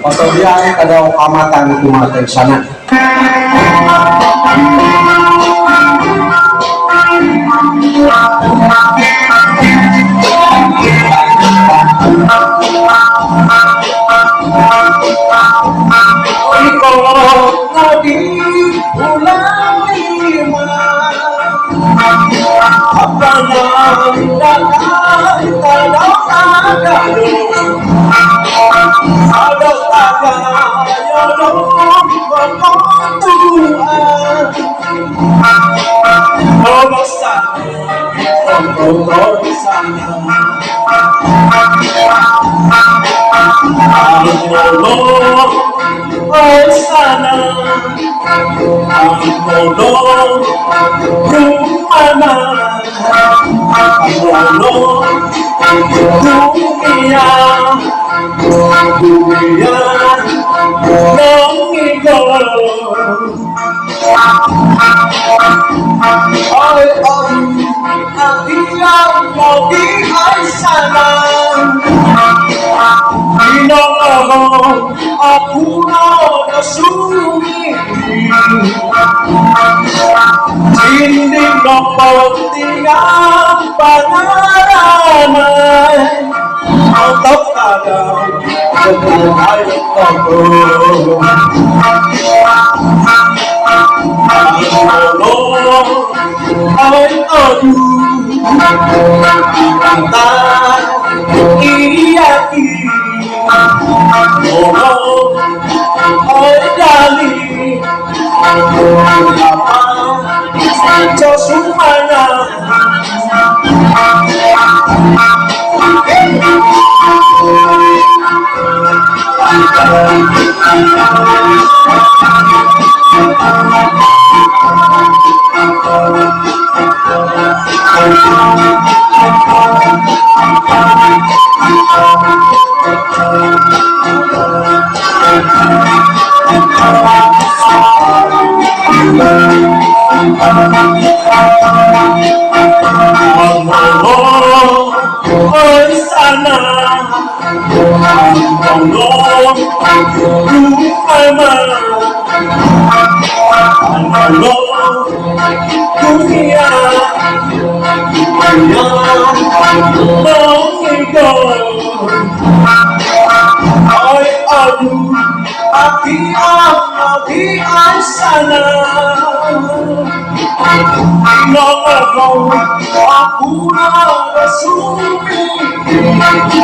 Pagkabiyahe ka daw kamatan tumatay sana. Ikaw na di ulang lima apa yang dalam tagalo ada tagayo pagkutuan Rosa Rosa oh sana ang dolor rumana ang dolor dunia dunia nong igor ay ang iyang mogi ay sana Ginoo ako na sumili hindi ko pagtingang pangaramay ang tawagaw ay ako ay ako kita iyaki oh ay dali sa sumana Oi sana Tolong Tolong dunia Oi aduh Hati sana Nong aku na sumi Hindi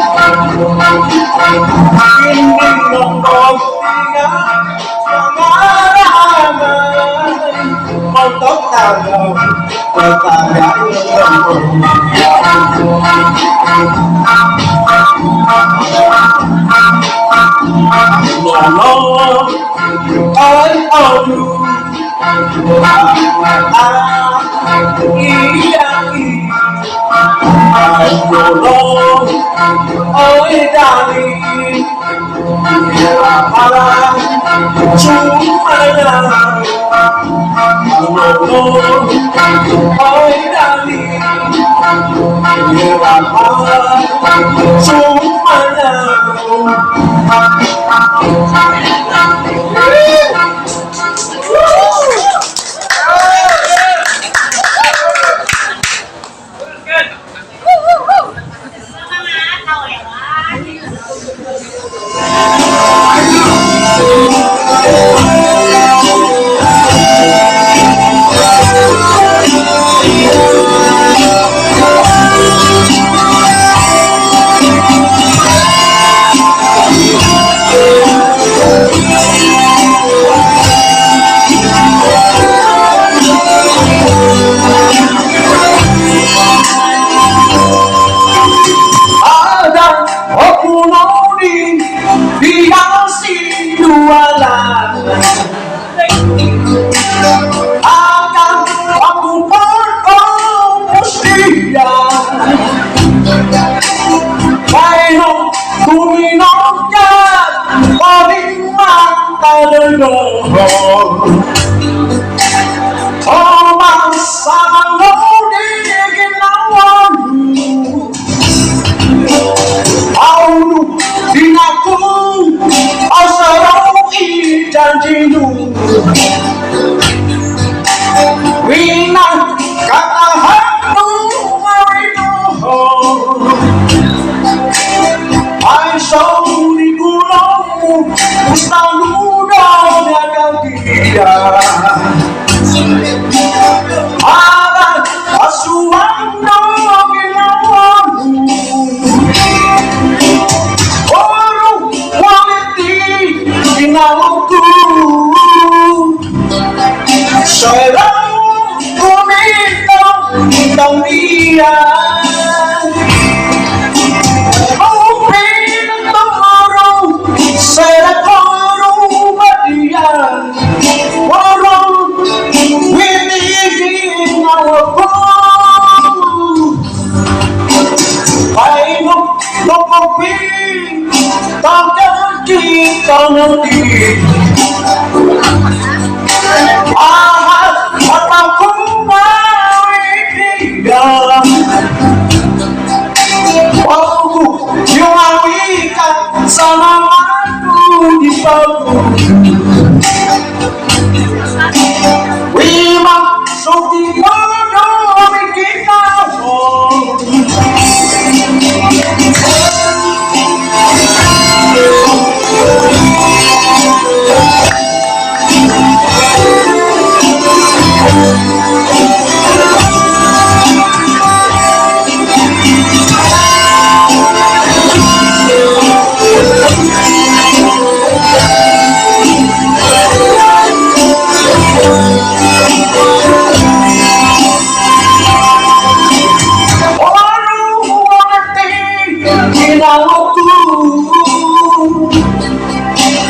nong tinga Pangaramay Montok tagaw Patagay Lolo ay aduh iyaki ay dolor ay dali para sumaya dolor ay dali para sumaya Open tomorrow, será coro Maria. Tomorrow, we begin our call. I know, no copy, don't sama aku di palu. Wima suki bodoh bikin kamu.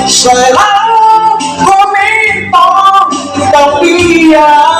Selalu ku minta kau dia